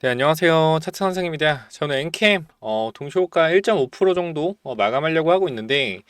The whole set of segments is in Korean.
네, 안녕하세요. 차트 선생입니다. 저는 엔캠 동시호가 1.5% 정도 마감하려고 하고 있는데,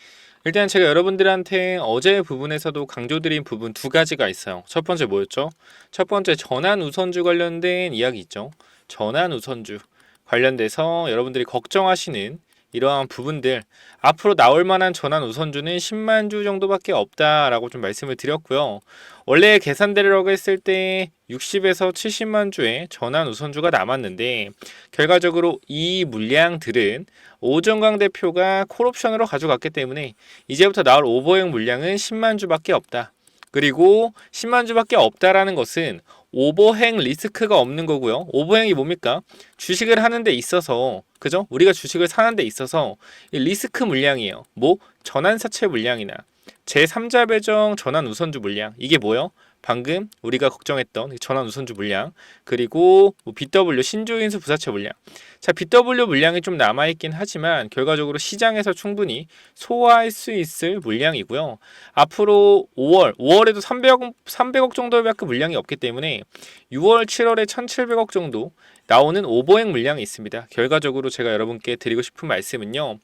일단 제가 여러분들한테 어제 부분에서도 강조드린 부분 두 가지가 있어요. 첫 번째 뭐였죠? 첫 번째 전환 우선주 관련된 이야기 있죠. 전환 우선주 관련돼서 여러분들이 걱정하시는 이러한 부분들, 앞으로 나올 만한 전환 우선주는 10만 주 정도밖에 없다라고 좀 말씀을 드렸고요. 원래 계산대로라고 했을 때 60에서 70만 주의 전환 우선주가 남았는데, 결과적으로 이 물량들은 오정광 대표가 콜옵션으로 가져갔기 때문에 이제부터 나올 오버행 물량은 10만 주밖에 없다. 그리고 10만 주밖에 없다라는 것은 오버행 리스크가 없는 거고요. 오버행이 뭡니까? 주식을 하는 데 있어서, 그죠? 우리가 주식을 사는 데 있어서 리스크 물량이에요. 뭐 전환사채 물량이나 제3자 배정 전환 우선주 물량, 이게 뭐요? 방금 우리가 걱정했던 전환 우선주 물량, 그리고 뭐 BW 신조인수 부사채 물량. 자, BW 물량이 좀 남아있긴 하지만 결과적으로 시장에서 충분히 소화할 수 있을 물량이고요. 앞으로 5월에도 300억 정도밖에 물량이 없기 때문에 6월, 7월에 1,700억 정도 나오는 오버행 물량이 있습니다. 결과적으로 제가 여러분께 드리고 싶은 말씀은요,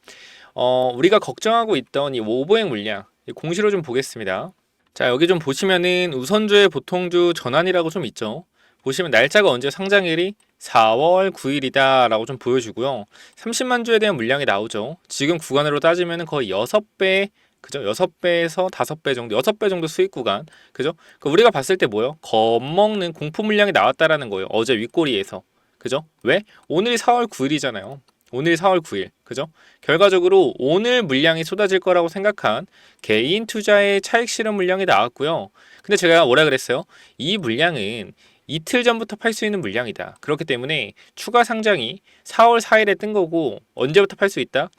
우리가 걱정하고 있던 이 오버행 물량, 공시로 좀 보겠습니다. 자, 여기 좀 보시면은 우선주의 보통주 전환이라고 좀 있죠. 보시면 날짜가 언제, 상장일이 4월 9일이다 라고 좀 보여주고요. 30만 주에 대한 물량이 나오죠. 지금 구간으로 따지면 거의 6배, 그죠? 6배에서 5배 정도, 6배 정도 수익 구간, 그죠? 우리가 봤을 때 뭐요? 겁먹는 공포 물량이 나왔다라는 거예요. 어제 윗꼬리에서. 그죠? 왜? 오늘이 4월 9일이잖아요. 오늘 4월 9일. 그죠? 결과적으로 오늘 물량이 쏟아질 거라고 생각한 개인 투자의 차익 실현 물량이 나왔고요. 근데 제가 뭐라 그랬어요? 이 물량은 이틀 전부터 팔 수 있는 물량이다. 그렇기 때문에 추가 상장이 4월 4일에 뜬 거고, 언제부터 팔 수 있다?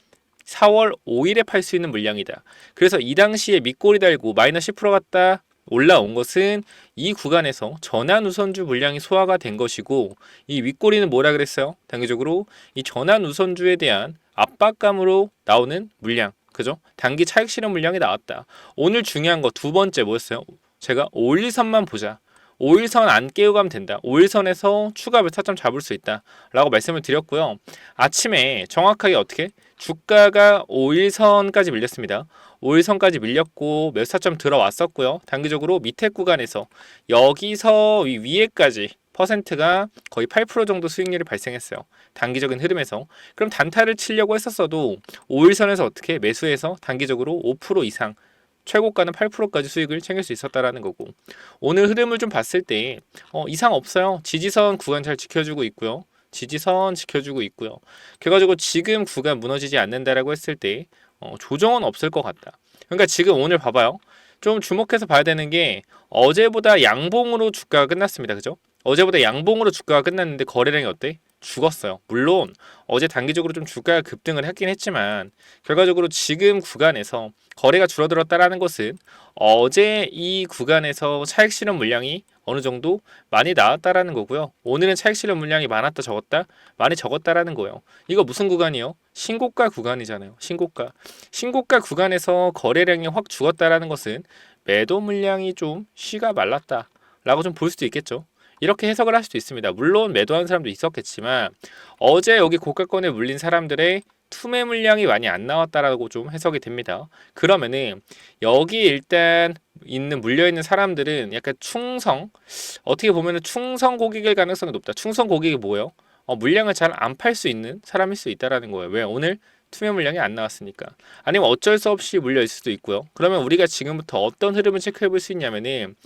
4월 5일에 팔 수 있는 물량이다. 그래서 이 당시에 밑꼬리 달고 마이너스 10% 갔다 올라온 것은 이 구간에서 전환 우선주 물량이 소화가 된 것이고, 이 윗꼬리는 뭐라 그랬어요? 단기적으로 이 전환 우선주에 대한 압박감으로 나오는 물량, 그죠? 단기 차익 실현 물량이 나왔다. 오늘 중요한 거 두 번째 뭐였어요? 제가 5일선만 보자. 5일선 안 깨고 가면 된다. 5일선에서 추가 매타점 잡을 수 있다 라고 말씀을 드렸고요. 아침에 정확하게 어떻게? 주가가 5일선까지 밀렸습니다. 5일선까지 밀렸고 몇 사점 들어왔었고요. 단기적으로 밑에 구간에서 여기서 위에까지 퍼센트가 거의 8% 정도 수익률이 발생했어요. 단기적인 흐름에서. 그럼 단타를 치려고 했었어도 5일선에서 어떻게 매수해서 단기적으로 5% 이상, 최고가는 8%까지 수익을 챙길 수 있었다라는 거고, 오늘 흐름을 좀 봤을 때 이상 없어요. 지지선 구간 잘 지켜주고 있고요. 지지선 지켜주고 있고요. 결과적으로 지금 구간 무너지지 않는다라고 했을 때 조정은 없을 것 같다. 그러니까 지금 오늘 봐봐요. 좀 주목해서 봐야 되는 게, 어제보다 양봉으로 주가가 끝났습니다. 그죠? 어제보다 양봉으로 주가가 끝났는데 거래량이 어때? 죽었어요. 물론 어제 단기적으로 좀 주가가 급등을 했긴 했지만, 결과적으로 지금 구간에서 거래가 줄어들었다라는 것은 어제 이 구간에서 차익 실현 물량이 어느 정도 많이 나왔다라는 거고요. 오늘은 차익 실현 물량이 많았다 적었다? 많이 적었다라는 거예요. 이거 무슨 구간이요? 신고가 구간이잖아요. 신고가 구간에서 거래량이 확 죽었다라는 것은 매도 물량이 좀 쉬가 말랐다 라고 좀 볼 수도 있겠죠. 이렇게 해석을 할 수도 있습니다. 물론 매도한 사람도 있었겠지만, 어제 여기 고가권에 물린 사람들의 투매 물량이 많이 안 나왔다라고 좀 해석이 됩니다. 그러면은 여기 일단 물려있는 사람들은 약간 어떻게 보면은 충성 고객일 가능성이 높다. 충성 고객이 뭐예요? 물량을 잘 안 팔 수 있는 사람일 수 있다라는 거예요. 왜? 오늘 투매 물량이 안 나왔으니까. 아니면 어쩔 수 없이 물려있을 수도 있고요. 그러면 우리가 지금부터 어떤 흐름을 체크해 볼 수 있냐면은,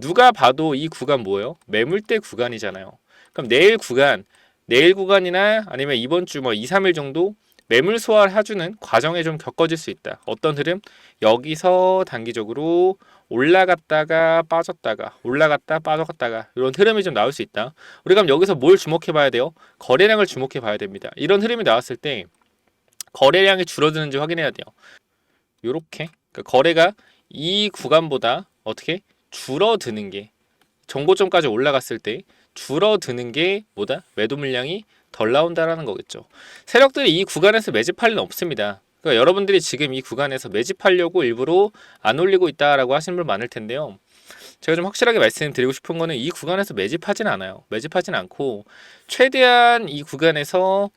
누가 봐도 이 구간 뭐예요? 매물대 구간이잖아요. 그럼 내일 구간이나 아니면 이번 주 2, 3일 정도 매물 소화를 해주는 과정에 좀 겪어질 수 있다. 어떤 흐름? 여기서 단기적으로 올라갔다가 빠졌다가 올라갔다 빠졌다가 이런 흐름이 좀 나올 수 있다. 우리가 그럼 여기서 뭘 주목해 봐야 돼요? 거래량을 주목해 봐야 됩니다. 이런 흐름이 나왔을 때 거래량이 줄어드는지 확인해야 돼요. 요렇게, 그러니까 거래가 이 구간보다 어떻게 줄어드는 게, 정고점까지 올라갔을 때 줄어드는 게 뭐다? 매도 물량이 덜 나온다라는 거겠죠. 세력들이 이 구간에서 매집할 리는 없습니다. 그러니까 여러분들이 지금 이 구간에서 매집하려고 일부러 안 올리고 있다라고 하시는 분 많을 텐데요. 제가 좀 확실하게 말씀드리고 싶은 거는 이 구간에서 매집하진 않아요. 매집하진 않고 최대한 이 구간에서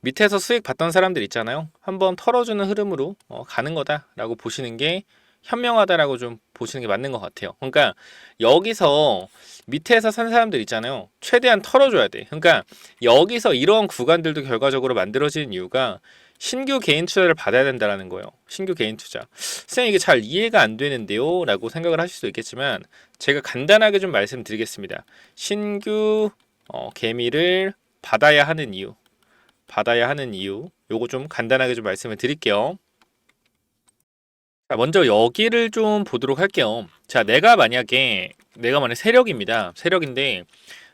밑에서 수익 봤던 사람들 있잖아요. 한번 털어주는 흐름으로 가는 거다라고 보시는 게 현명하다라고 좀 보시는 게 맞는 것 같아요. 그러니까 여기서 밑에서 산 사람들 있잖아요. 최대한 털어줘야 돼. 그러니까 여기서 이런 구간들도 결과적으로 만들어지는 이유가 신규 개인 투자를 받아야 된다는 거예요. 신규 개인 투자. 선생님 이게 잘 이해가 안 되는데요? 라고 생각을 하실 수도 있겠지만 제가 간단하게 좀 말씀드리겠습니다. 신규 개미를 받아야 하는 이유. 요거 좀 간단하게 좀 말씀을 드릴게요. 자, 먼저 여기를 좀 보도록 할게요. 자, 내가 만약에 세력입니다. 세력인데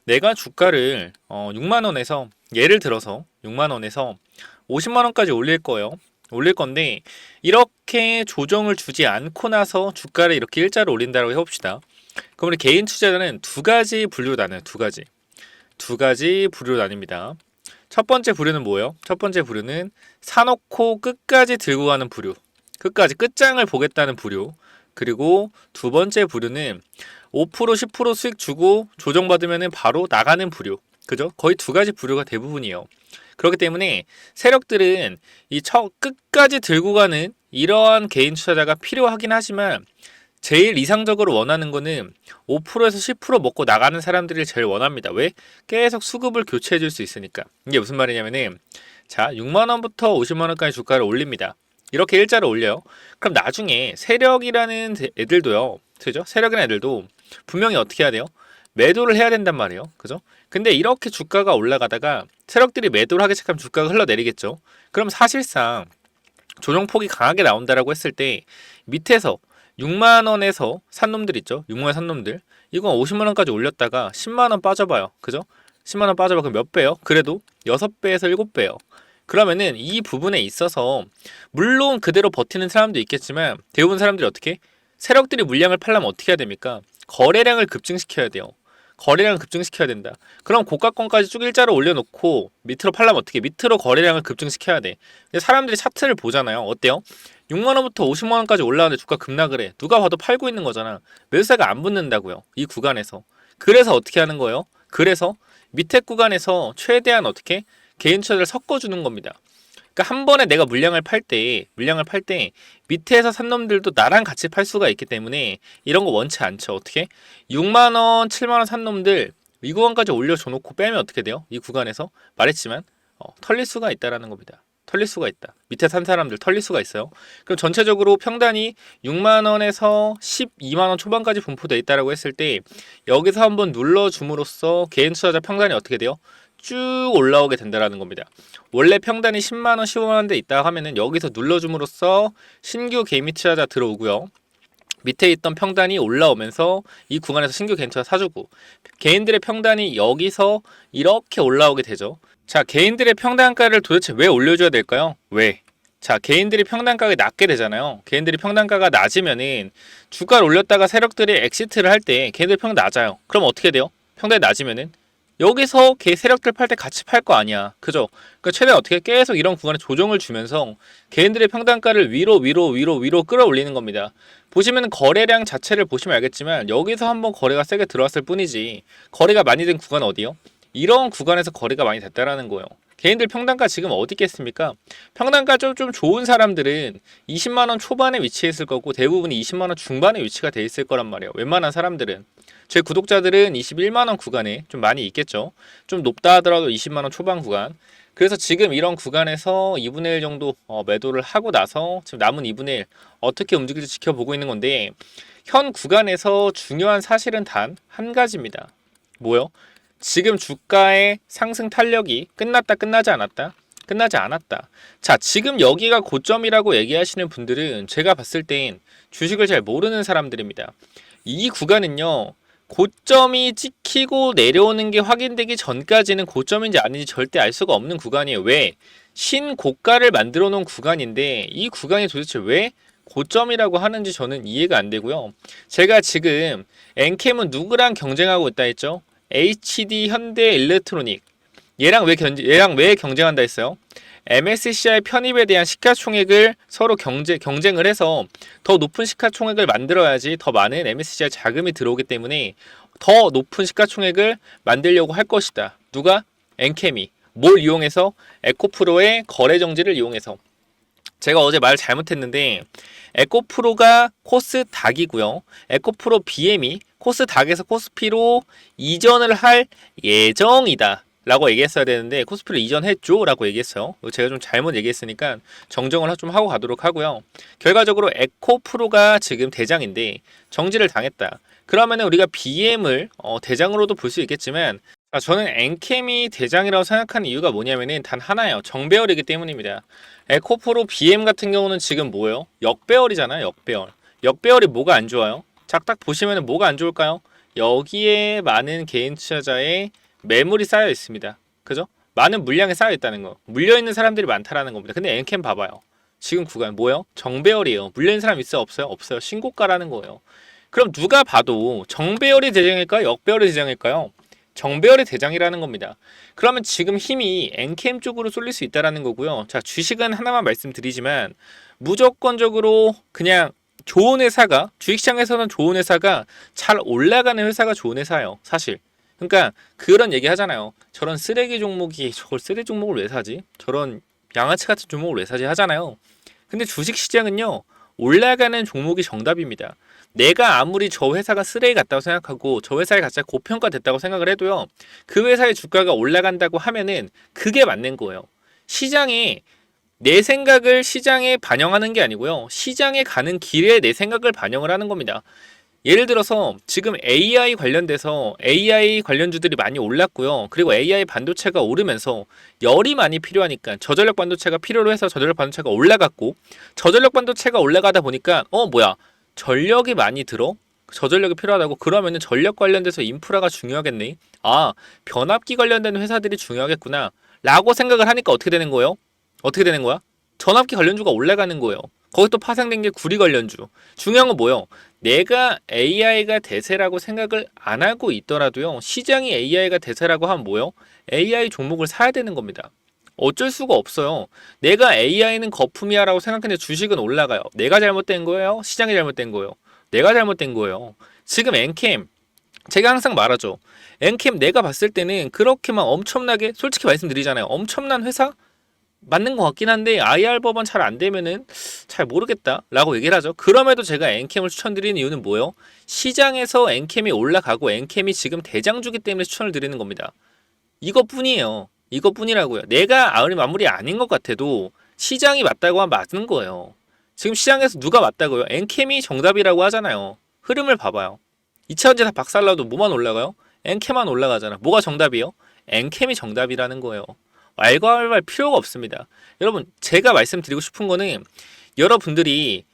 내가 주가를 6만 원에서 예를 들어서 6만 원에서 50만 원까지 올릴 거예요. 올릴 건데 이렇게 조정을 주지 않고 나서 주가를 이렇게 일자로 올린다고 해봅시다. 그럼 우리 개인 투자자는 두 가지 분류로 나눠요. 두 가지 분류로 나뉩니다. 첫 번째 부류는 뭐예요? 첫 번째 부류는 사놓고 끝까지 들고 가는 부류. 끝장을 보겠다는 부류. 그리고 두 번째 부류는 5% 10% 수익 주고 조정받으면 바로 나가는 부류. 그죠? 거의 두 가지 부류가 대부분이에요. 그렇기 때문에 세력들은 끝까지 들고 가는 이러한 개인 투자자가 필요하긴 하지만 제일 이상적으로 원하는 거는 5%에서 10% 먹고 나가는 사람들을 제일 원합니다. 왜? 계속 수급을 교체해 줄 수 있으니까. 이게 무슨 말이냐면은 자, 6만 원부터 50만 원까지 주가를 올립니다. 이렇게 일자로 올려요. 그럼 나중에 세력이라는 애들도요. 그죠? 세력이라는 애들도 분명히 어떻게 해야 돼요? 매도를 해야 된단 말이에요. 그죠? 근데 이렇게 주가가 올라가다가 세력들이 매도를 하기 시작하면 주가가 흘러내리겠죠. 그럼 사실상 조정폭이 강하게 나온다라고 했을 때 밑에서 6만 원에서 산 놈들 있죠. 6만 원 산 놈들. 이건 50만 원까지 올렸다가 10만 원 빠져봐요. 그죠? 10만 원 빠져봐. 그럼 몇 배요? 그래도 6배에서 7배요. 그러면은 이 부분에 있어서 물론 그대로 버티는 사람도 있겠지만 대부분 사람들이 어떻게? 세력들이 물량을 팔려면 어떻게 해야 됩니까? 거래량을 급증시켜야 돼요. 거래량을 급증시켜야 된다. 그럼 고가권까지 쭉 일자로 올려놓고 밑으로 팔려면 어떻게? 밑으로 거래량을 급증시켜야 돼. 근데 사람들이 차트를 보잖아요. 어때요? 6만원부터 50만원까지 올라가는데 주가 급락을 해. 누가 봐도 팔고 있는 거잖아. 매수세가 안 붙는다고요. 이 구간에서. 그래서 어떻게 하는 거예요? 그래서 밑에 구간에서 최대한 어떻게? 개인 투자를 섞어주는 겁니다. 그러니까 한 번에 내가 물량을 팔 때 밑에서 산 놈들도 나랑 같이 팔 수가 있기 때문에 이런 거 원치 않죠. 어떻게? 6만 원, 7만 원 산 놈들 이 구간까지 올려줘 놓고 빼면 어떻게 돼요? 이 구간에서 말했지만 털릴 수가 있다라는 겁니다. 털릴 수가 있다. 밑에 산 사람들 털릴 수가 있어요. 그럼 전체적으로 평단이 6만 원에서 12만 원 초반까지 분포되어 있다라고 했을 때 여기서 한번 눌러줌으로써 개인 투자자 평단이 어떻게 돼요? 쭉 올라오게 된다라는 겁니다. 원래 평단이 10만 원, 15만 원대 있다 하면은 여기서 눌러줌으로써 신규 개미 투자자 들어오고요. 밑에 있던 평단이 올라오면서 이 구간에서 신규 개인 투자 사주고 개인들의 평단이 여기서 이렇게 올라오게 되죠. 자, 개인들의 평단가를 도대체 왜 올려줘야 될까요? 왜? 자, 개인들이 평단가가 낮게 되잖아요. 개인들이 평단가가 낮으면은 주가를 올렸다가 세력들이 엑시트를 할 때 개인들 평단 낮아요. 그럼 어떻게 돼요? 평단이 낮으면은 여기서 개 세력들 팔 때 같이 팔 거 아니야. 그죠? 그러니까 최대한 어떻게 계속 이런 구간에 조정을 주면서 개인들의 평단가를 위로 끌어올리는 겁니다. 보시면 거래량 자체를 보시면 알겠지만 여기서 한번 거래가 세게 들어왔을 뿐이지 거래가 많이 된 구간 어디요? 이런 구간에서 거래가 많이 됐다라는 거예요. 개인들 평단가 지금 어디 있겠습니까? 평단가 좀 좋은 사람들은 20만원 초반에 위치했을 거고 대부분이 20만원 중반에 위치가 돼 있을 거란 말이에요. 웬만한 사람들은. 제 구독자들은 21만원 구간에 좀 많이 있겠죠. 좀 높다 하더라도 20만원 초반 구간. 그래서 지금 이런 구간에서 2분의 1 정도 매도를 하고 나서 지금 남은 2분의 1 어떻게 움직일지 지켜보고 있는 건데 현 구간에서 중요한 사실은 단 한 가지입니다. 뭐요? 지금 주가의 상승 탄력이 끝났다 끝나지 않았다? 끝나지 않았다. 자, 지금 여기가 고점이라고 얘기하시는 분들은 제가 봤을 땐 주식을 잘 모르는 사람들입니다. 이 구간은요. 고점이 찍히고 내려오는 게 확인되기 전까지는 고점인지 아닌지 절대 알 수가 없는 구간이에요. 왜? 신고가를 만들어 놓은 구간인데 이 구간이 도대체 왜 고점이라고 하는지 저는 이해가 안 되고요. 제가 지금 엔캠은 누구랑 경쟁하고 있다 했죠? HD 현대일렉트로닉. 얘랑 왜 경쟁한다 했어요? MSCI 편입에 대한 시가총액을 서로 경쟁을 해서 더 높은 시가총액을 만들어야지 더 많은 MSCI 자금이 들어오기 때문에 더 높은 시가총액을 만들려고 할 것이다. 누가? 엔캠이. 뭘 이용해서? 에코프로의 거래 정지를 이용해서. 제가 어제 말 잘못했는데 에코프로가 코스닥이고요. 에코프로 BM이 코스닥에서 코스피로 이전을 할 예정이다 라고 얘기했어야 되는데 코스피로 이전했죠 라고 얘기했어요. 제가 좀 잘못 얘기했으니까 정정을 좀 하고 가도록 하고요. 결과적으로 에코프로가 지금 대장인데 정지를 당했다. 그러면 우리가 BM을 대장으로도 볼 수 있겠지만 저는 엔캠이 대장이라고 생각하는 이유가 뭐냐면은 단 하나예요. 정배열이기 때문입니다. 에코프로 BM 같은 경우는 지금 뭐예요? 역배열이잖아요. 역배열. 역배열이 뭐가 안 좋아요? 딱 보시면 뭐가 안 좋을까요? 여기에 많은 개인 투자자의 매물이 쌓여 있습니다. 그죠? 많은 물량이 쌓여 있다는 거. 물려 있는 사람들이 많다라는 겁니다. 근데 엔캠 봐봐요. 지금 구간 뭐예요? 정배열이에요. 물려 있는 사람 있어요? 없어요? 없어요. 신고가라는 거예요. 그럼 누가 봐도 정배열이 대장일까요? 역배열이 대장일까요? 정배열의 대장이라는 겁니다. 그러면 지금 힘이 엔캠 쪽으로 쏠릴 수 있다는 거고요. 자, 주식은 하나만 말씀드리지만 무조건적으로 그냥 좋은 회사가 주식시장에서는 좋은 회사가 잘 올라가는 회사가 좋은 회사예요. 사실. 그러니까 그런 얘기 하잖아요. 저런 쓰레기 종목이 저걸 쓰레기 종목을 왜 사지? 저런 양아치 같은 종목을 왜 사지? 하잖아요. 근데 주식시장은요. 올라가는 종목이 정답입니다. 내가 아무리 저 회사가 쓰레기 같다고 생각하고 저 회사의 가치가 고평가됐다고 생각을 해도요. 그 회사의 주가가 올라간다고 하면은 그게 맞는 거예요. 시장에 내 생각을 시장에 반영하는 게 아니고요. 시장에 가는 길에 내 생각을 반영을 하는 겁니다. 예를 들어서 지금 AI 관련돼서 AI 관련주들이 많이 올랐고요. 그리고 AI 반도체가 오르면서 열이 많이 필요하니까 저전력 반도체가 필요로 해서 저전력 반도체가 올라갔고 저전력 반도체가 올라가다 보니까 뭐야 전력이 많이 들어? 저전력이 필요하다고? 그러면은 전력 관련돼서 인프라가 중요하겠네. 아, 변압기 관련된 회사들이 중요하겠구나 라고 생각을 하니까 어떻게 되는 거예요? 어떻게 되는 거야? 전압기 관련주가 올라가는 거예요. 거기 또 파생된 게 구리 관련주. 중요한 건 뭐예요? 내가 AI가 대세라고 생각을 안 하고 있더라도요. 시장이 AI가 대세라고 하면 뭐예요? AI 종목을 사야 되는 겁니다. 어쩔 수가 없어요. 내가 AI는 거품이야 라고 생각했는데 주식은 올라가요. 내가 잘못된 거예요? 시장이 잘못된 거예요? 내가 잘못된 거예요. 지금 엔캠 제가 항상 말하죠. 엔캠 내가 봤을 때는 그렇게 막 엄청나게 솔직히 말씀드리잖아요. 엄청난 회사? 맞는 것 같긴 한데 IR 법원 잘 안 되면은 잘 모르겠다 라고 얘기를 하죠. 그럼에도 제가 엔캠을 추천드리는 이유는 뭐예요? 시장에서 엔캠이 올라가고 엔캠이 지금 대장주기 때문에 추천을 드리는 겁니다. 이것뿐이에요. 이것뿐이라고요. 내가 아무리 아닌 것 같아도 시장이 맞다고 하면 맞는 거예요. 지금 시장에서 누가 맞다고요? 엔캠이 정답이라고 하잖아요. 흐름을 봐봐요. 2차전지 다 박살나도 뭐만 올라가요? 엔캠만 올라가잖아. 뭐가 정답이에요? 엔캠이 정답이라는 거예요. 왈가왈부할 필요가 없습니다. 여러분 제가 말씀드리고 싶은 거는 여러분들이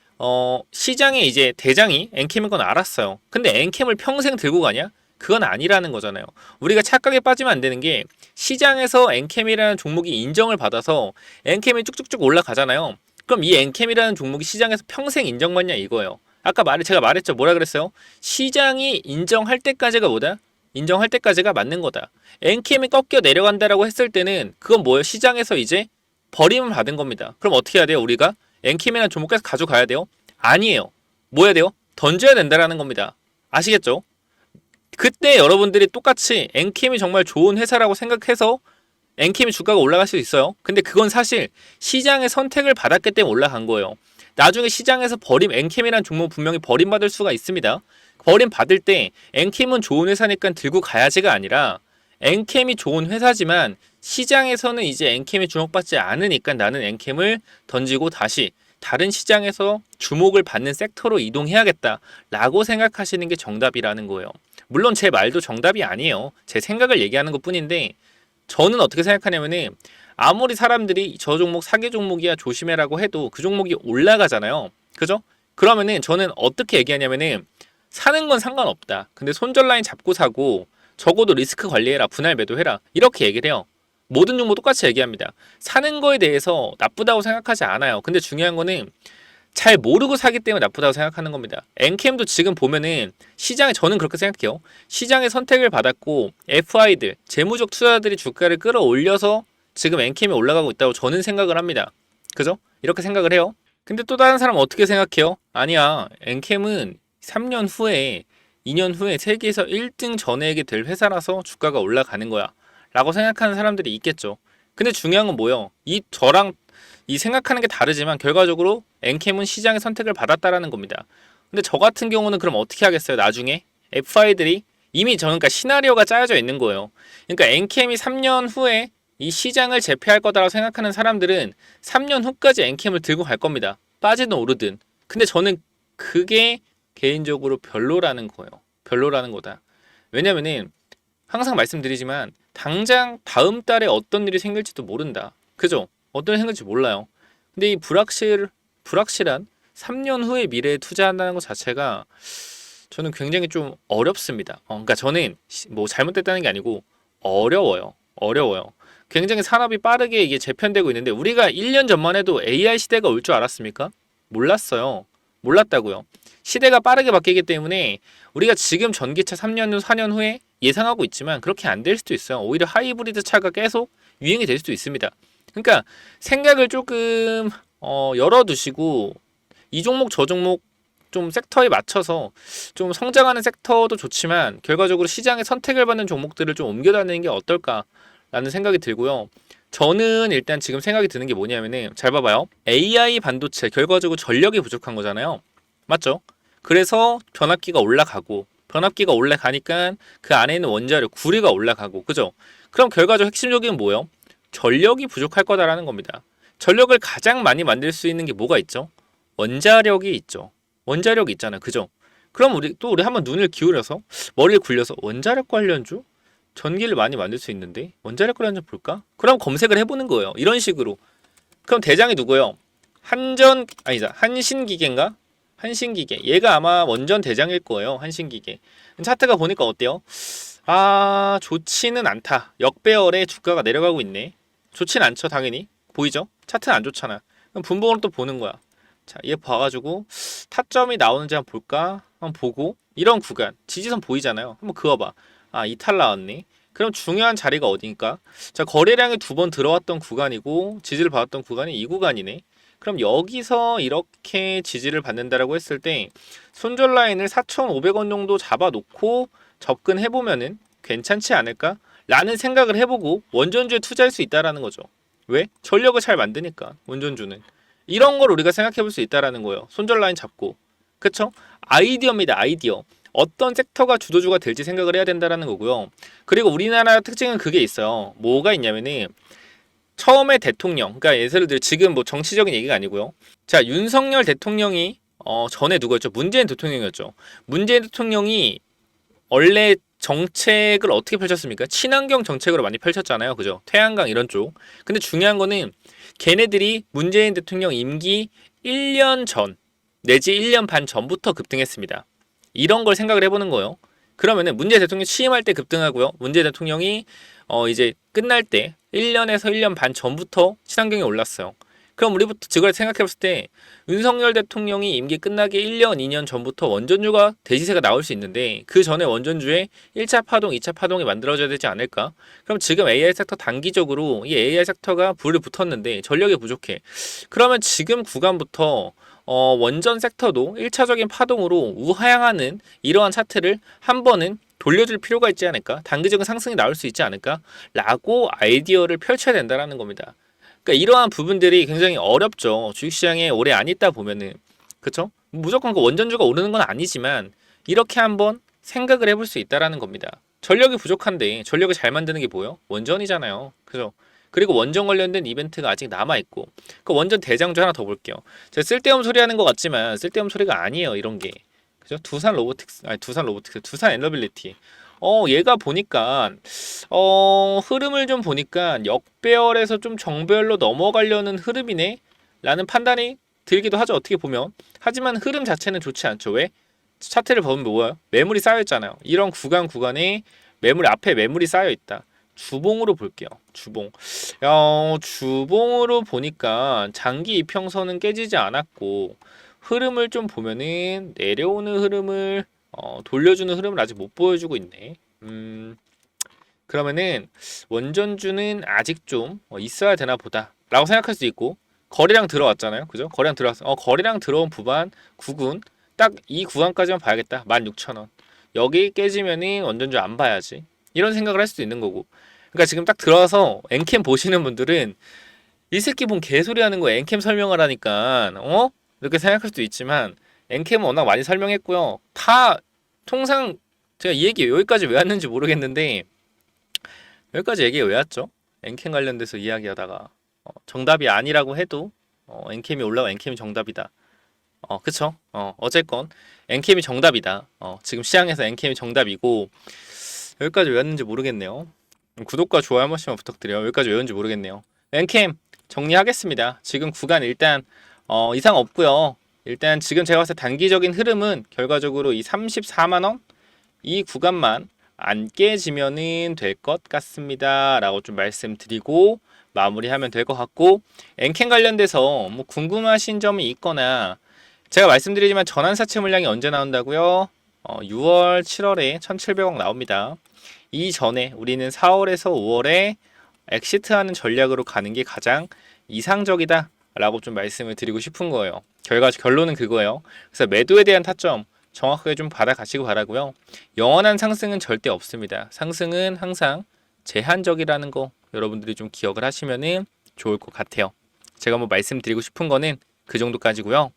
시장에 이제 대장이 엔캠인 건 알았어요. 근데 엔캠을 평생 들고 가냐? 그건 아니라는 거잖아요. 우리가 착각에 빠지면 안 되는 게 시장에서 엔캠이라는 종목이 인정을 받아서 엔캠이 쭉쭉쭉 올라가잖아요. 그럼 이 엔캠이라는 종목이 시장에서 평생 인정받냐 이거예요. 아까 제가 말했죠. 뭐라 그랬어요? 시장이 인정할 때까지가 뭐다? 인정할 때까지가 맞는 거다. 엔캠이 꺾여 내려간다라고 했을 때는 그건 뭐예요? 시장에서 이제 버림을 받은 겁니다. 그럼 어떻게 해야 돼요? 우리가 엔캠이라는 종목 계속 가져가야 돼요? 아니에요. 뭐 해야 돼요? 던져야 된다라는 겁니다. 아시겠죠? 그때 여러분들이 똑같이 엔캠이 정말 좋은 회사라고 생각해서 엔캠이 주가가 올라갈 수 있어요. 근데 그건 사실 시장의 선택을 받았기 때문에 올라간 거예요. 나중에 시장에서 엔캠이라는 종목 분명히 버림받을 수가 있습니다. 버림받을 때 엔캠은 좋은 회사니까 들고 가야지가 아니라 엔캠이 좋은 회사지만 시장에서는 이제 엔캠이 주목받지 않으니까 나는 엔캠을 던지고 다시 다른 시장에서 주목을 받는 섹터로 이동해야겠다라고 생각하시는 게 정답이라는 거예요. 물론 제 말도 정답이 아니에요. 제 생각을 얘기하는 것 뿐인데 저는 어떻게 생각하냐면은 아무리 사람들이 저 종목 사기 종목이야 조심해라고 해도 그 종목이 올라가잖아요. 그죠? 그러면은 저는 어떻게 얘기하냐면은 사는 건 상관없다. 근데 손절 라인 잡고 사고 적어도 리스크 관리해라. 분할 매도해라. 이렇게 얘기를 해요. 모든 종목 똑같이 얘기합니다. 사는 거에 대해서 나쁘다고 생각하지 않아요. 근데 중요한 거는 잘 모르고 사기 때문에 나쁘다고 생각하는 겁니다. 엔캠도 지금 보면은 시장에 저는 그렇게 생각해요. 시장의 선택을 받았고 FI들, 재무적 투자들이 주가를 끌어올려서 지금 엔캠이 올라가고 있다고 저는 생각을 합니다. 그죠? 이렇게 생각을 해요. 근데 또 다른 사람은 어떻게 생각해요? 아니야, 엔캠은 3년 후에 2년 후에 세계에서 1등 전액이 될 회사라서 주가가 올라가는 거야 라고 생각하는 사람들이 있겠죠. 근데 중요한 건 뭐예요? 저랑 이 생각하는 게 다르지만 결과적으로 엔캠은 시장의 선택을 받았다라는 겁니다. 근데 저 같은 경우는 그럼 어떻게 하겠어요? 나중에 FI들이 이미 저는 그러니까 시나리오가 짜여져 있는 거예요. 그러니까 엔캠이 3년 후에 이 시장을 제패할 거다라고 생각하는 사람들은 3년 후까지 엔캠을 들고 갈 겁니다. 빠지든 오르든. 근데 저는 그게 개인적으로 별로라는 거예요. 별로라는 거다. 왜냐면은 항상 말씀드리지만 당장 다음 달에 어떤 일이 생길지도 모른다. 그죠? 어떤 일이 생길지 몰라요. 근데 이 불확실한 3년 후의 미래에 투자한다는 것 자체가 저는 굉장히 좀 어렵습니다. 그러니까 저는 뭐 잘못됐다는 게 아니고 어려워요. 어려워요. 굉장히 산업이 빠르게 이게 재편되고 있는데 우리가 1년 전만 해도 AI 시대가 올 줄 알았습니까? 몰랐어요. 몰랐다고요. 시대가 빠르게 바뀌기 때문에 우리가 지금 전기차 3년 후, 4년 후에 예상하고 있지만 그렇게 안 될 수도 있어요. 오히려 하이브리드 차가 계속 유행이 될 수도 있습니다. 그러니까 생각을 조금 열어두시고 이 종목 저 종목 좀 섹터에 맞춰서 좀 성장하는 섹터도 좋지만 결과적으로 시장의 선택을 받는 종목들을 좀 옮겨다니는 게 어떨까라는 생각이 들고요. 저는 일단 지금 생각이 드는 게 뭐냐면은 잘 봐봐요. AI 반도체 결과적으로 전력이 부족한 거잖아요. 맞죠? 그래서 변압기가 올라가니까 그 안에 있는 원자력 구리가 올라가고 그죠? 그럼 결과적으로 핵심적인 뭐예요? 전력이 부족할 거다라는 겁니다. 전력을 가장 많이 만들 수 있는 게 뭐가 있죠? 원자력이 있죠. 원자력이 있잖아요. 그죠? 그럼 우리 한번 눈을 기울여서 머리를 굴려서 원자력 관련주 전기를 많이 만들 수 있는데 원자력 관련주 볼까? 그럼 검색을 해보는 거예요. 이런 식으로. 그럼 대장이 누구예요? 한신기계인가? 한신기계. 얘가 아마 원전 대장일 거예요. 한신기계. 차트가 보니까 어때요? 아, 좋지는 않다. 역배열에 주가가 내려가고 있네. 좋진 않죠, 당연히. 보이죠? 차트는 안 좋잖아. 그럼 분봉으로 또 보는 거야. 자, 얘 봐가지고 타점이 나오는지 한번 볼까? 한번 보고 이런 구간 지지선 보이잖아요. 한번 그어봐. 아, 이탈 나왔네. 그럼 중요한 자리가 어디니까? 자, 거래량이 2번 들어왔던 구간이고 지지를 받았던 구간이 이 구간이네. 그럼 여기서 이렇게 지지를 받는다라고 했을 때 손절 라인을 4,500원 정도 잡아놓고 접근해보면은 괜찮지 않을까? 라는 생각을 해보고 원전주에 투자할 수 있다라는 거죠. 왜? 전력을 잘 만드니까 원전주는. 이런 걸 우리가 생각해 볼 수 있다라는 거예요. 손절 라인 잡고. 그쵸? 아이디어입니다. 아이디어. 어떤 섹터가 주도주가 될지 생각을 해야 된다라는 거고요. 그리고 우리나라 특징은 그게 있어요. 뭐가 있냐면은 처음에 대통령, 그러니까 예를 들어 지금 뭐 정치적인 얘기가 아니고요. 자, 윤석열 대통령이 전에 누구였죠? 문재인 대통령이었죠. 문재인 대통령이 원래 정책을 어떻게 펼쳤습니까? 친환경 정책으로 많이 펼쳤잖아요. 그죠? 태양광 이런 쪽. 근데 중요한 거는 걔네들이 문재인 대통령 임기 1년 전 내지 1년 반 전부터 급등했습니다. 이런 걸 생각을 해보는 거예요. 그러면은 문재인 대통령이 취임할 때 급등하고요. 문재인 대통령이 이제 끝날 때 1년에서 1년 반 전부터 친환경이 올랐어요. 그럼 우리부터 그걸 생각해 봤을 때 윤석열 대통령이 임기 끝나기 1년, 2년 전부터 원전주가 대시세가 나올 수 있는데 그 전에 원전주에 1차 파동, 2차 파동이 만들어져야 되지 않을까? 그럼 지금 AI 섹터 단기적으로 이 AI 섹터가 불을 붙었는데 전력이 부족해. 그러면 지금 구간부터 원전 섹터도 1차적인 파동으로 우하향하는 이러한 차트를 한 번은 돌려줄 필요가 있지 않을까? 단기적인 상승이 나올 수 있지 않을까? 라고 아이디어를 펼쳐야 된다는 겁니다. 그러니까 이러한 부분들이 굉장히 어렵죠. 주식시장에 오래 안 있다 보면은. 그쵸? 무조건 그 원전주가 오르는 건 아니지만 이렇게 한번 생각을 해볼 수 있다는 겁니다. 전력이 부족한데 전력을 잘 만드는 게 뭐예요? 원전이잖아요. 그죠? 그리고 원전 관련된 이벤트가 아직 남아있고 그 원전 대장주 하나 더 볼게요. 제가 쓸데없는 소리 하는 것 같지만 쓸데없는 소리가 아니에요. 이런 게. 그죠? 두산 엔러빌리티. 얘가 보니까 흐름을 좀 보니까 역배열에서 좀 정배열로 넘어가려는 흐름이네 라는 판단이 들기도 하죠. 어떻게 보면. 하지만 흐름 자체는 좋지 않죠. 왜? 차트를 보면 뭐예요? 매물이 쌓여있잖아요. 이런 구간에 앞에 매물이 쌓여있다. 주봉으로 볼게요. 주봉으로 보니까 장기 이평선은 깨지지 않았고 흐름을 좀 보면은 내려오는 흐름을 돌려주는 흐름을 아직 못 보여주고 있네. 그러면은 원전주는 아직 좀 있어야 되나 보다 라고 생각할 수 있고, 거래량 들어왔잖아요. 그죠? 거래량 들어왔어. 거래량 들어온 구간, 구군 딱 이 구간까지만 봐야겠다. 16,000원. 여기 깨지면은 원전주 안 봐야지. 이런 생각을 할 수도 있는 거고. 그러니까 지금 딱 들어와서 엔캠 보시는 분들은 이 새끼 뭔 개소리 하는 거야. 엔캠 설명을 하니까 이렇게 생각할 수도 있지만, 엔캠은 워낙 많이 설명했고요. 다 통상 제가 이 얘기 여기까지 왜 왔는지 모르겠는데, 여기까지 얘기 왜 왔죠? 엔캠 관련돼서 이야기하다가 정답이 아니라고 해도 엔캠이 올라와 엔캠이 정답이다. 그쵸? 어쨌건 엔캠이 정답이다. 지금 시장에서 엔캠이 정답이고, 여기까지 왜 왔는지 모르겠네요. 구독과 좋아요 한 번씩만 부탁드려요. 여기까지 왜 왔는지 모르겠네요. 엔캠 정리하겠습니다. 지금 구간 일단 이상 없고요. 일단 지금 제가 봤을 때 단기적인 흐름은 결과적으로 이 34만원 이 구간만 안 깨지면은 될 것 같습니다 라고 좀 말씀드리고 마무리하면 될 것 같고, 엔캠 관련돼서 뭐 궁금하신 점이 있거나, 제가 말씀드리지만 전환사채 물량이 언제 나온다고요? 6월 7월에 1700억 나옵니다. 이전에 우리는 4월에서 5월에 엑시트하는 전략으로 가는 게 가장 이상적이다 라고 좀 말씀을 드리고 싶은 거예요. 결론은 그거예요. 그래서 매도에 대한 타점 정확하게 좀 받아가시고 바라고요. 영원한 상승은 절대 없습니다. 상승은 항상 제한적이라는 거 여러분들이 좀 기억을 하시면은 좋을 것 같아요. 제가 뭐 말씀드리고 싶은 거는 그 정도까지고요.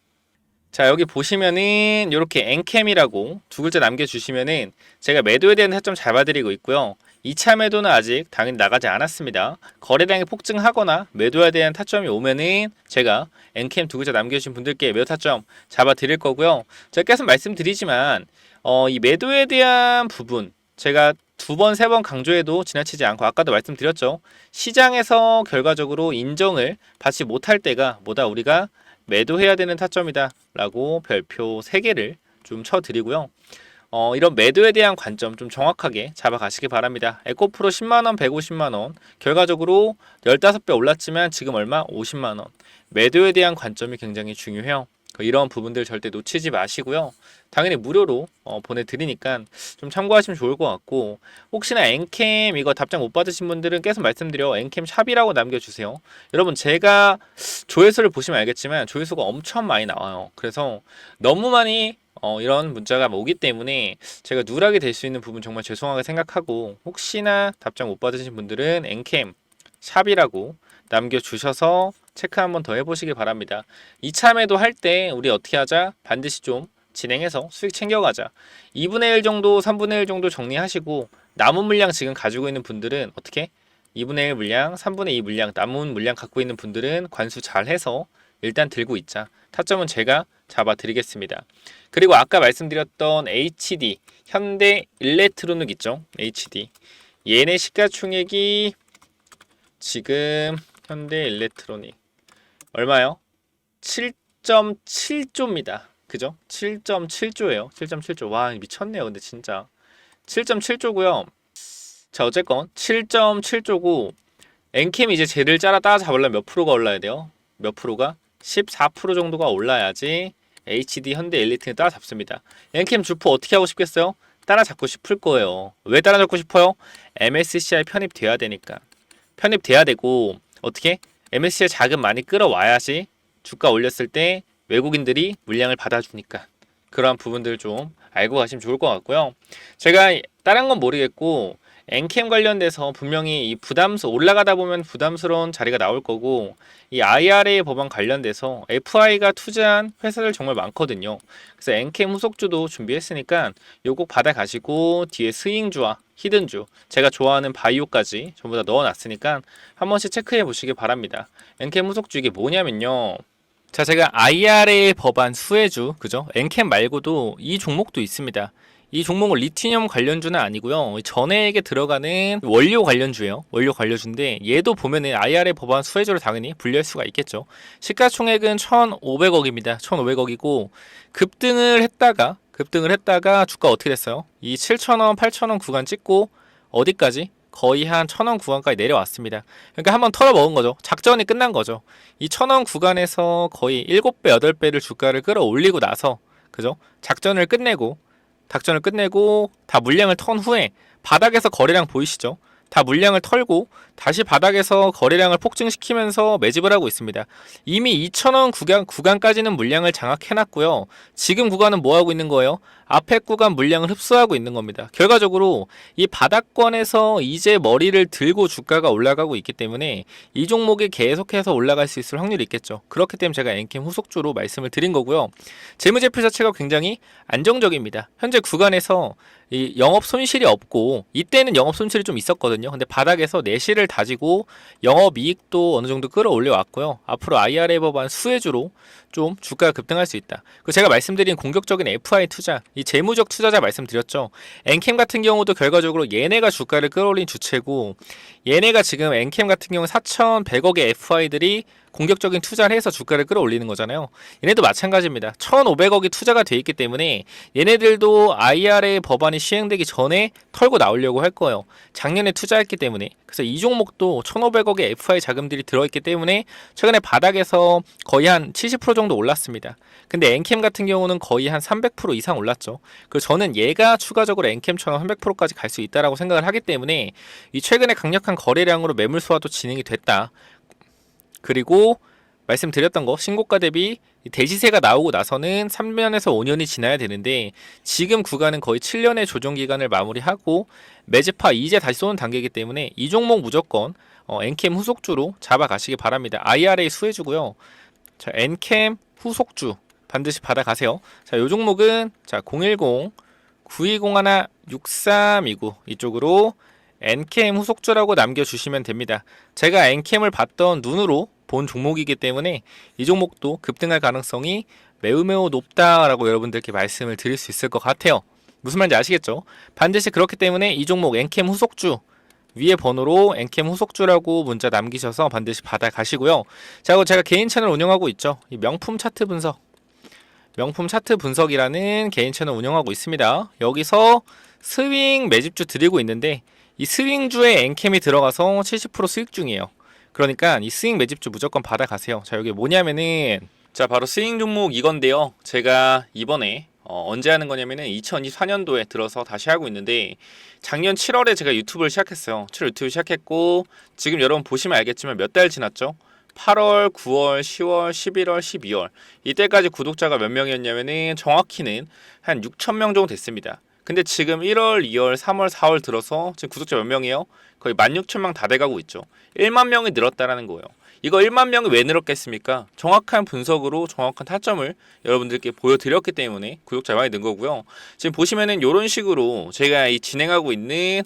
자, 여기 보시면은 이렇게 엔캠이라고 두 글자 남겨주시면은 제가 매도에 대한 타점 잡아드리고 있고요. 2차 매도는 아직 당연히 나가지 않았습니다. 거래량이 폭증하거나 매도에 대한 타점이 오면은 제가 엔캠 두 글자 남겨주신 분들께 매도 타점 잡아드릴 거고요. 제가 계속 말씀드리지만 이 매도에 대한 부분 제가 두 번, 세 번 강조해도 지나치지 않고, 아까도 말씀드렸죠. 시장에서 결과적으로 인정을 받지 못할 때가 뭐다, 우리가 매도해야 되는 타점이다 라고 별표 3개를 좀 쳐드리고요. 이런 매도에 대한 관점 좀 정확하게 잡아가시기 바랍니다. 에코프로 10만원, 150만원 결과적으로 15배 올랐지만 지금 얼마? 50만원. 매도에 대한 관점이 굉장히 중요해요. 이런 부분들 절대 놓치지 마시고요. 당연히 무료로 보내드리니까 좀 참고하시면 좋을 것 같고, 혹시나 엔캠 이거 답장 못 받으신 분들은 계속 말씀드려, 엔캠 샵이라고 남겨주세요. 여러분, 제가 조회수를 보시면 알겠지만 조회수가 엄청 많이 나와요. 그래서 너무 많이 이런 문자가 오기 때문에 제가 누락이 될 수 있는 부분 정말 죄송하게 생각하고, 혹시나 답장 못 받으신 분들은 엔캠 샵이라고 남겨주셔서 체크 한번 더 해보시기 바랍니다. 2차 매도 할 때 우리 어떻게 하자? 반드시 좀 진행해서 수익 챙겨가자. 2분의 1 정도, 3분의 1 정도 정리하시고, 남은 물량 지금 가지고 있는 분들은 어떻게? 2분의 1 물량, 3분의 2 물량, 남은 물량 갖고 있는 분들은 관수 잘 해서 일단 들고 있자. 타점은 제가 잡아드리겠습니다. 그리고 아까 말씀드렸던 HD, 현대 일렉트로닉 있죠? HD. 얘네 시가총액이 지금 현대 일렉트로닉 얼마요? 7.7조입니다. 그죠? 7.7조예요. 7.7조. 와, 미쳤네요. 근데 진짜 7.7조고요. 자, 어쨌건 7.7조고, 엔캠 이제 쟤를 따라잡으려면 몇 프로가 올라야 돼요? 몇 프로가? 14% 정도가 올라야지 HD 현대 엘리트는 따라잡습니다. 엔캠 주포 어떻게 하고 싶겠어요? 따라잡고 싶을 거예요. 왜 따라잡고 싶어요? MSCI 편입돼야 되니까. 편입돼야 되고, 어떻게? MSCI 자금 많이 끌어와야지 주가 올렸을 때 외국인들이 물량을 받아주니까. 그러한 부분들 좀 알고 가시면 좋을 것 같고요. 제가 다른 건 모르겠고, 엔캠 관련돼서 분명히 이 올라가다 보면 부담스러운 자리가 나올 거고, 이 IRA 법안 관련돼서 FI가 투자한 회사들 정말 많거든요. 그래서 엔캠 후속주도 준비했으니까 요거 받아가시고, 뒤에 스윙주와 히든주, 제가 좋아하는 바이오까지 전부 다 넣어놨으니까 한 번씩 체크해 보시기 바랍니다. 엔캠 후속주 이게 뭐냐면요. 자, 제가 IRA 법안 수혜주, 그죠? 엔캠 말고도 이 종목도 있습니다. 이 종목은 리튬 관련주는 아니고요. 전해액에 들어가는 원료 관련주예요. 원료 관련주인데, 얘도 보면은 IRA 법안 수혜주로 당연히 분류할 수가 있겠죠. 시가총액은 1,500억입니다. 1,500억이고 급등을 했다가 주가 어떻게 됐어요? 이 7,000원, 8,000원 구간 찍고 어디까지? 거의 한 1,000원 구간까지 내려왔습니다. 그러니까 한번 털어먹은 거죠. 작전이 끝난 거죠. 이 1,000원 구간에서 거의 7배, 8배를 주가를 끌어올리고 나서, 그죠? 작전을 끝내고 다 물량을 턴 후에 바닥에서 거래량 보이시죠? 다 물량을 털고 다시 바닥에서 거래량을 폭증시키면서 매집을 하고 있습니다. 이미 2,000원 구간까지는 물량을 장악해놨고요. 지금 구간은 뭐 하고 있는 거예요? 앞에 구간 물량을 흡수하고 있는 겁니다. 결과적으로 이 바닥권에서 이제 머리를 들고 주가가 올라가고 있기 때문에 이 종목이 계속해서 올라갈 수 있을 확률이 있겠죠. 그렇기 때문에 제가 엔캠 후속주로 말씀을 드린 거고요. 재무제표 자체가 굉장히 안정적입니다. 현재 구간에서 이 영업 손실이 없고, 이때는 영업 손실이 좀 있었거든요. 근데 바닥에서 내실을 다지고 영업 이익도 어느 정도 끌어올려 왔고요. 앞으로 IRA 법안 수혜주로 좀 주가가 급등할 수 있다. 그 제가 말씀드린 공격적인 FI 투자, 이 재무적 투자자 말씀드렸죠. 엔캠 같은 경우도 결과적으로 얘네가 주가를 끌어올린 주체고, 얘네가 지금 엔캠 같은 경우 4,100억의 FI들이 공격적인 투자를 해서 주가를 끌어올리는 거잖아요. 얘네도 마찬가지입니다. 1,500억이 투자가 돼 있기 때문에 얘네들도 IRA 법안이 시행되기 전에 털고 나오려고 할 거예요. 작년에 투자했기 때문에. 그래서 이 종목도 1,500억의 FI 자금들이 들어있기 때문에 최근에 바닥에서 거의 한 70% 정도 올랐습니다. 근데 엔캠 같은 경우는 거의 한 300% 이상 올랐죠. 그래서 저는 얘가 추가적으로 엔캠처럼 300%까지 갈 수 있다라고 생각을 하기 때문에 이 최근에 강력한 거래량으로 매물 소화도 진행이 됐다. 그리고 말씀드렸던 거, 신고가 대비 대시세가 나오고 나서는 3년에서 5년이 지나야 되는데 지금 구간은 거의 7년의 조정기간을 마무리하고 매집하 이제 다시 쏘는 단계이기 때문에 이 종목 무조건 엔캠 후속주로 잡아가시기 바랍니다. IRA 수혜주고요. 자, 엔캠 후속주 반드시 받아가세요. 자, 요 종목은 자 010-9201-6329 이쪽으로 엔캠 후속주라고 남겨주시면 됩니다. 제가 엔캠을 봤던 눈으로 본 종목이기 때문에 이 종목도 급등할 가능성이 매우 높다라고 여러분들께 말씀을 드릴 수 있을 것 같아요. 무슨 말인지 아시겠죠? 반드시 그렇기 때문에 이 종목 엔캠 후속주 위에 번호로 엔캠 후속주라고 문자 남기셔서 반드시 받아가시고요. 자, 그리고 제가 개인 채널 운영하고 있죠. 이 명품 차트 분석이라는 개인 채널 운영하고 있습니다. 여기서 스윙 매집주 드리고 있는데 이 스윙주에 엔캠이 들어가서 70% 수익 중이에요. 그러니까 이 스윙 매집주 무조건 받아가세요. 자, 여기 뭐냐면은 자 바로 스윙 종목 이건데요. 제가 이번에 언제 하는 거냐면은 2024년도에 들어서 다시 하고 있는데 작년 7월에 제가 유튜브를 시작했어요. 7월 유튜브 시작했고 지금 여러분 보시면 알겠지만 몇 달 지났죠? 8월, 9월, 10월, 11월, 12월 이때까지 구독자가 몇 명이었냐면은 정확히는 한 6,000명 정도 됐습니다. 근데 지금 1월, 2월, 3월, 4월 들어서 지금 구독자 몇 명이에요? 거의 16,000명 다 돼가고 있죠. 1만 명이 늘었다라는 거예요. 이거 1만 명이 왜 늘었겠습니까? 정확한 분석으로 정확한 타점을 여러분들께 보여드렸기 때문에 구독자 많이 는 거고요. 지금 보시면은 이런 식으로 제가 이 진행하고 있는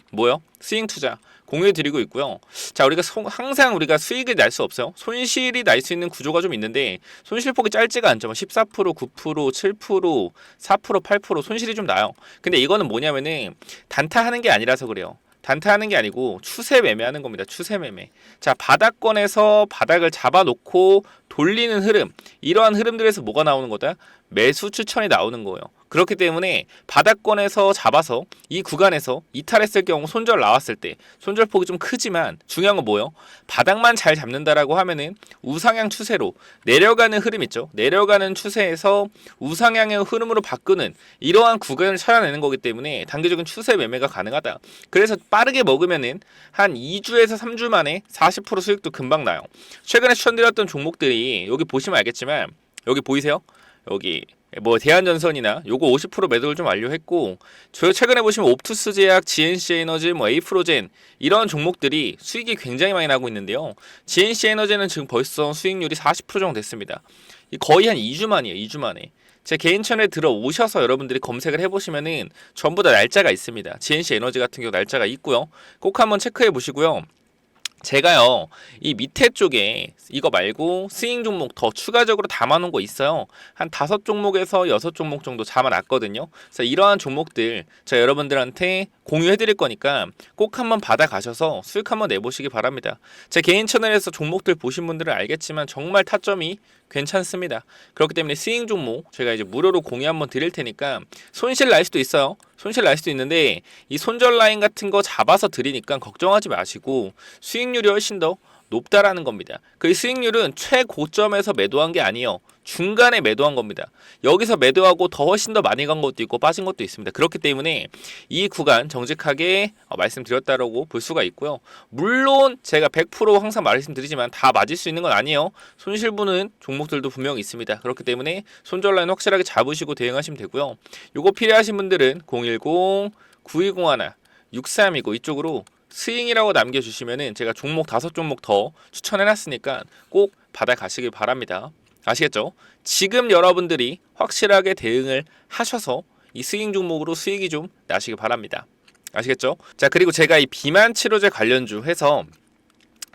스윙 투자 공유해드리고 있고요. 자, 우리가 항상 우리가 수익을 날 수 없어요. 손실이 날 수 있는 구조가 좀 있는데 손실폭이 짧지가 않죠. 14%, 9%, 7%, 4%, 8% 손실이 좀 나요. 근데 이거는 뭐냐면은 단타하는 게 아니라서 그래요. 단타하는 게 아니고 추세 매매하는 겁니다. 추세 매매. 자, 바닥권에서 바닥을 잡아놓고 돌리는 흐름, 이러한 흐름들에서 뭐가 나오는 거다? 매수 추천이 나오는 거예요. 그렇기 때문에 바닥권에서 잡아서 이 구간에서 이탈했을 경우 손절 나왔을 때 손절폭이 좀 크지만 중요한 건 뭐예요? 바닥만 잘 잡는다라고 하면은 우상향 추세로 내려가는 흐름 있죠. 내려가는 추세에서 우상향의 흐름으로 바꾸는 이러한 구간을 찾아내는 거기 때문에 단기적인 추세 매매가 가능하다. 그래서 빠르게 먹으면은 한 2주에서 3주 만에 40% 수익도 금방 나요. 최근에 추천드렸던 종목들이 여기 보시면 알겠지만 여기 보이세요? 여기 대한전선이나 요거 50% 매도를 좀 완료했고 저 최근에 보시면 옵투스 제약, GNC 에너지, 에이프로젠 이런 종목들이 수익이 굉장히 많이 나고 있는데요. GNC 에너지는 지금 벌써 수익률이 40% 정도 됐습니다. 거의 한 2주 만이에요. 2주 만에. 제 개인 채널에 들어오셔서 여러분들이 검색을 해보시면은 전부 다 날짜가 있습니다. GNC 에너지 같은 경우 날짜가 있고요. 꼭 한번 체크해 보시고요. 제가요 이 밑에 쪽에 이거 말고 스윙 종목 더 추가적으로 담아놓은 거 있어요. 한 5종목에서 6종목 정도 잡아놨거든요. 그래서 이러한 종목들 제가 여러분들한테 공유해드릴 거니까 꼭 한번 받아가셔서 수익 한번 내보시기 바랍니다. 제 개인 채널에서 종목들 보신 분들은 알겠지만 정말 타점이 괜찮습니다. 그렇기 때문에 스윙 종목 제가 이제 무료로 공유 한번 드릴 테니까 손실 날 수도 있어요. 손실 날 수도 있는데 이 손절 라인 같은 거 잡아서 드리니까 걱정하지 마시고 수익률이 훨씬 더 높다라는 겁니다. 그 수익률은 최고점에서 매도한 게 아니에요. 중간에 매도한 겁니다. 여기서 매도하고 더 훨씬 더 많이 간 것도 있고 빠진 것도 있습니다. 그렇기 때문에 이 구간 정직하게 말씀드렸다라고 볼 수가 있고요. 물론 제가 100% 항상 말씀드리지만 다 맞을 수 있는 건 아니에요. 손실 보는 종목들도 분명히 있습니다. 그렇기 때문에 손절 라인 확실하게 잡으시고 대응하시면 되고요. 요거 필요하신 분들은 010-9201 6329 이쪽으로 스윙이라고 남겨주시면은 제가 종목 5종목 더 추천해놨으니까 꼭 받아가시길 바랍니다. 아시겠죠? 지금 여러분들이 확실하게 대응을 하셔서 이 스윙 종목으로 수익이 좀 나시길 바랍니다. 아시겠죠? 자, 그리고 제가 이 비만 치료제 관련주 해서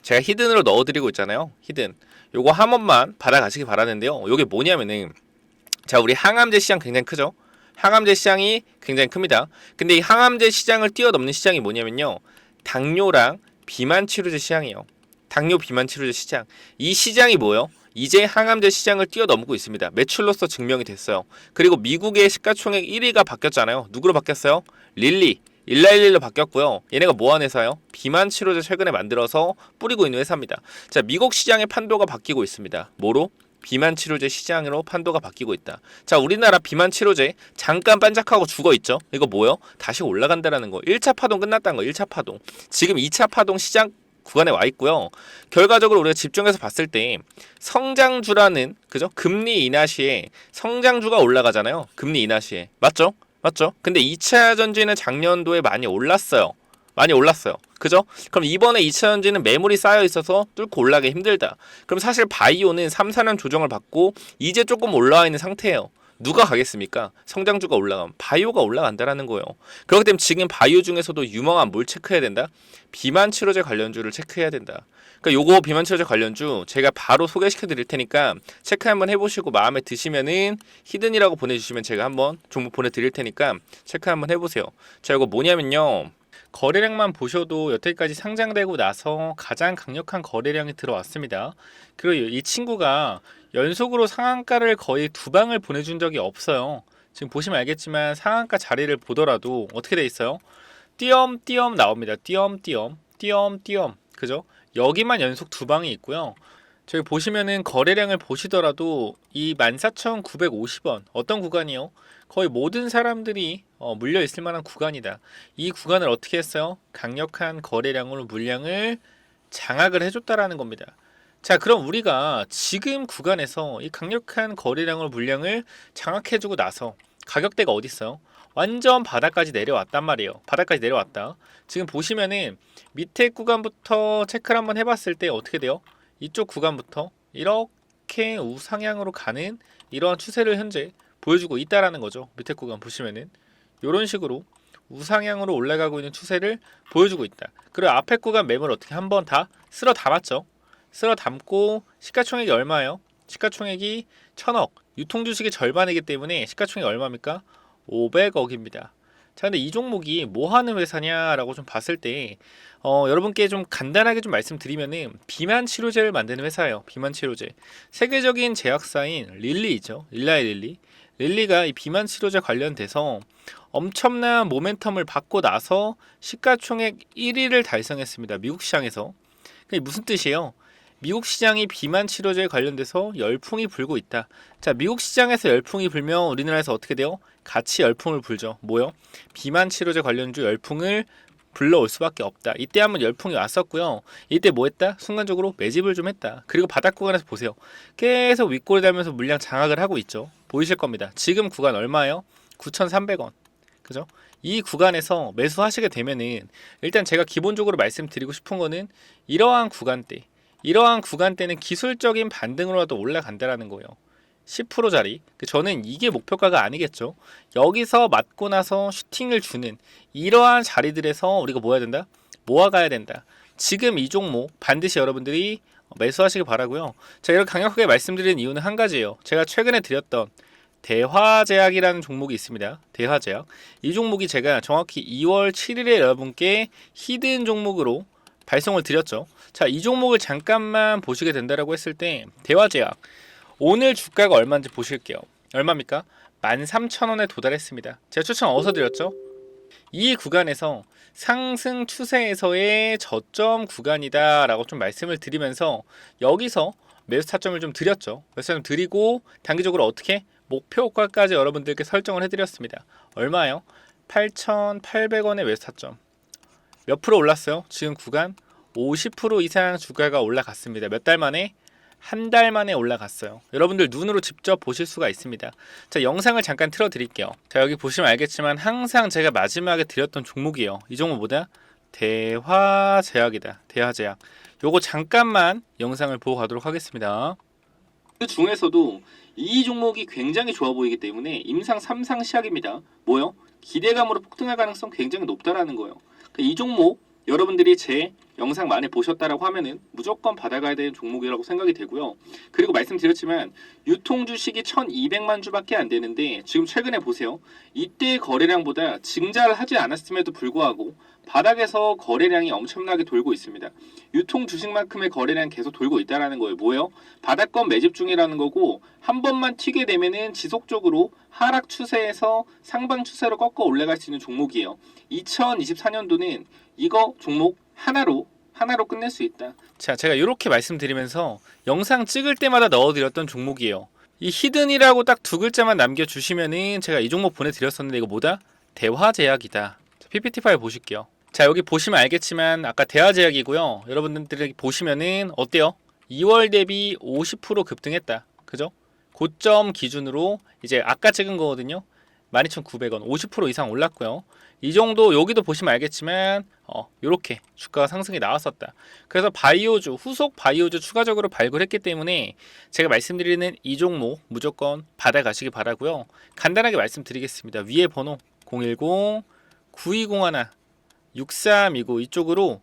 제가 히든으로 넣어드리고 있잖아요. 히든 요거 한 번만 받아가시길 바라는데요. 요게 뭐냐면은, 자, 우리 항암제 시장 굉장히 크죠? 항암제 시장이 굉장히 큽니다. 근데 이 항암제 시장을 뛰어넘는 시장이 뭐냐면요, 당뇨랑 비만 치료제 시장이에요. 당뇨 비만 치료제 시장. 이 시장이 뭐예요? 이제 항암제 시장을 뛰어넘고 있습니다. 매출로서 증명이 됐어요. 그리고 미국의 시가총액 1위가 바뀌었잖아요. 누구로 바뀌었어요? 릴리. 일라일리로 바뀌었고요. 얘네가 뭐하는 회사예요? 비만 치료제 최근에 만들어서 뿌리고 있는 회사입니다. 자, 미국 시장의 판도가 바뀌고 있습니다. 뭐로? 비만 치료제 시장으로 판도가 바뀌고 있다. 자, 우리나라 비만 치료제 잠깐 반짝하고 죽어있죠? 이거 뭐요? 다시 올라간다라는 거. 1차 파동 끝났다는 거. 1차 파동. 지금 2차 파동 시장 구간에 와 있고요. 결과적으로 우리가 집중해서 봤을 때 성장주라는, 그죠? 금리 인하 시에 성장주가 올라가잖아요. 금리 인하 시에. 맞죠? 맞죠? 근데 2차 전지는 작년도에 많이 올랐어요. 많이 올랐어요. 그죠? 그럼 이번에 2차 전지는 매물이 쌓여 있어서 뚫고 올라가기 힘들다. 그럼 사실 바이오는 3, 4년 조정을 받고 이제 조금 올라와 있는 상태예요. 누가 가겠습니까? 성장주가 올라가면 바이오가 올라간다라는 거예요. 그렇기 때문에 지금 바이오 중에서도 유망한 뭘 체크해야 된다? 비만 치료제 관련주를 체크해야 된다. 그러니까 요거 비만 치료제 관련주 제가 바로 소개시켜 드릴 테니까 체크 한번 해보시고 마음에 드시면은 히든이라고 보내주시면 제가 한번 종목 보내드릴 테니까 체크 한번 해보세요. 자, 이거 뭐냐면요, 거래량만 보셔도 여태까지 상장되고 나서 가장 강력한 거래량이 들어왔습니다. 그리고 이 친구가 연속으로 상한가를 거의 2방을 보내준 적이 없어요. 지금 보시면 알겠지만 상한가 자리를 보더라도 어떻게 돼 있어요? 띄엄띄엄 나옵니다. 띄엄띄엄 띄엄띄엄. 그죠? 여기만 연속 2방이 있고요. 저기 보시면은 거래량을 보시더라도 이 14,950원 어떤 구간이요? 거의 모든 사람들이 물려 있을 만한 구간이다. 이 구간을 어떻게 했어요? 강력한 거래량으로 물량을 장악을 해줬다라는 겁니다. 자, 그럼 우리가 지금 구간에서 이 강력한 거래량으로 물량을 장악해주고 나서 가격대가 어디 있어요? 완전 바닥까지 내려왔단 말이에요. 바닥까지 내려왔다. 지금 보시면은 밑에 구간부터 체크를 한번 해봤을 때 어떻게 돼요? 이쪽 구간부터 이렇게 우상향으로 가는 이러한 추세를 현재 보여주고 있다라는 거죠. 밑에 구간 보시면은 이런 식으로 우상향으로 올라가고 있는 추세를 보여주고 있다. 그리고 앞에 구간 매물 어떻게 한번 다 쓸어 담았죠. 쓸어 담고 시가총액이 얼마예요? 시가총액이 1,000억. 유통주식의 절반이기 때문에 시가총액이 얼마입니까? 500억입니다. 자, 근데 이 종목이 뭐 하는 회사냐라고 좀 봤을 때 여러분께 좀 간단하게 좀 말씀드리면은 비만 치료제를 만드는 회사예요. 비만 치료제. 세계적인 제약사인 릴리죠. 릴리. 릴리가 이 비만 치료제 관련돼서 엄청난 모멘텀을 받고 나서 시가총액 1위를 달성했습니다. 미국 시장에서. 그게 무슨 뜻이에요? 미국 시장이 비만 치료제에 관련돼서 열풍이 불고 있다. 자, 미국 시장에서 열풍이 불면 우리나라에서 어떻게 돼요? 같이 열풍을 불죠. 뭐요? 비만 치료제 관련주 열풍을 불러올 수밖에 없다. 이때 한번 열풍이 왔었고요. 이때 뭐 했다? 순간적으로 매집을 좀 했다. 그리고 바닥 구간에서 보세요. 계속 윗골 달면서 물량 장악을 하고 있죠. 보이실 겁니다. 지금 구간 얼마예요? 9,300원. 그죠? 이 구간에서 매수하시게 되면은 일단 제가 기본적으로 말씀드리고 싶은 거는 이러한 구간대는 기술적인 반등으로라도 올라간다라는 거예요. 10%짜리. 저는 이게 목표가가 아니겠죠. 여기서 맞고 나서 슈팅을 주는 이러한 자리들에서 우리가 뭐 해야 된다? 모아가야 된다. 지금 이 종목 반드시 여러분들이 매수하시길 바라고요. 자, 이렇게 강력하게 말씀드리는 이유는 한 가지예요. 제가 최근에 드렸던 대화제약이라는 종목이 있습니다. 대화제약. 이 종목이 제가 정확히 2월 7일에 여러분께 히든 종목으로 발송을 드렸죠. 자, 이 종목을 잠깐만 보시게 된다라고 했을 때 대화제약 오늘 주가가 얼마인지 보실게요. 얼마입니까? 13,000원에 도달했습니다. 제가 추천 어디서 드렸죠? 이 구간에서 상승 추세에서의 저점 구간이다 라고 좀 말씀을 드리면서 여기서 매수 타점을 좀 드렸죠. 매수 타점 드리고 단기적으로 어떻게 목표가까지 여러분들께 설정을 해드렸습니다. 얼마요? 8,800원의 매수 타점. 몇 프로 올랐어요? 지금 구간 50% 이상 주가가 올라갔습니다. 몇 달 만에? 한 달 만에 올라갔어요. 여러분들 눈으로 직접 보실 수가 있습니다. 자, 영상을 잠깐 틀어 드릴게요. 자, 여기 보시면 알겠지만 항상 제가 마지막에 드렸던 종목이에요. 이 종목 뭐다? 대화제약이다. 대화제약. 요거 잠깐만 영상을 보고 가도록 하겠습니다. 그 중에서도 이 종목이 굉장히 좋아 보이기 때문에 임상 3상 시작입니다. 뭐요? 기대감으로 폭등할 가능성 굉장히 높다라는 거예요. 이 종목 여러분들이 제 영상 많이 보셨다라고 하면은 무조건 받아가야 되는 종목이라고 생각이 되고요. 그리고 말씀드렸지만 유통 주식이 1,200만 주밖에 안 되는데 지금 최근에 보세요. 이때 거래량보다 증자를 하지 않았음에도 불구하고 바닥에서 거래량이 엄청나게 돌고 있습니다. 유통 주식만큼의 거래량 계속 돌고 있다라는 거예요. 뭐예요? 바닥권 매집 중이라는 거고 한 번만 튀게 되면은 지속적으로 하락 추세에서 상방 추세로 꺾어 올라갈 수 있는 종목이에요. 2024년도는 이거 종목 하나로 끝낼 수 있다. 자, 제가 이렇게 말씀드리면서 영상 찍을 때마다 넣어드렸던 종목이에요. 이 히든이라고 딱 두 글자만 남겨주시면은 제가 이 종목 보내드렸었는데 이거 뭐다? 대화제약이다. PPT 파일 보실게요. 자, 여기 보시면 알겠지만 아까 대화제약이고요. 여러분들이 보시면은 어때요? 2월 대비 50% 급등했다. 그죠? 고점 기준으로 이제 아까 찍은 거거든요. 12,900원 50% 이상 올랐고요. 이 정도 여기도 보시면 알겠지만 이렇게 주가가 상승이 나왔었다. 그래서 바이오주 후속 바이오주 추가적으로 발굴했기 때문에 제가 말씀드리는 이 종목 무조건 받아가시기 바라고요. 간단하게 말씀드리겠습니다. 위에 번호 010-9201-6329 이쪽으로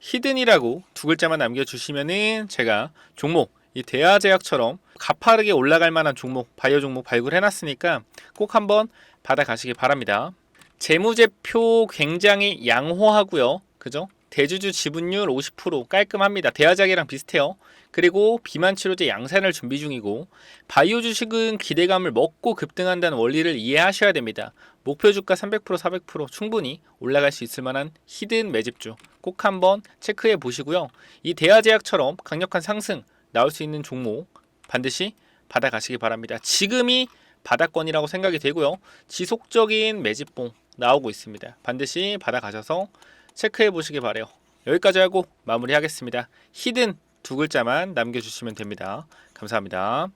히든이라고 두 글자만 남겨주시면은 제가 종목 이 대하제약처럼 가파르게 올라갈 만한 종목, 바이오 종목 발굴해놨으니까 꼭 한번 받아가시기 바랍니다. 재무제표 굉장히 양호하고요. 그죠? 대주주 지분율 50% 깔끔합니다. 대하작이랑 비슷해요. 그리고 비만치료제 양산을 준비 중이고 바이오 주식은 기대감을 먹고 급등한다는 원리를 이해하셔야 됩니다. 목표 주가 300% 400% 충분히 올라갈 수 있을 만한 히든 매집주 꼭 한번 체크해 보시고요. 이 대하제약처럼 강력한 상승 나올 수 있는 종목 반드시 받아가시기 바랍니다. 지금이 바닥권이라고 생각이 되고요. 지속적인 매집봉 나오고 있습니다. 반드시 받아가셔서 체크해 보시기 바래요. 여기까지 하고 마무리하겠습니다. 히든 두 글자만 남겨주시면 됩니다. 감사합니다.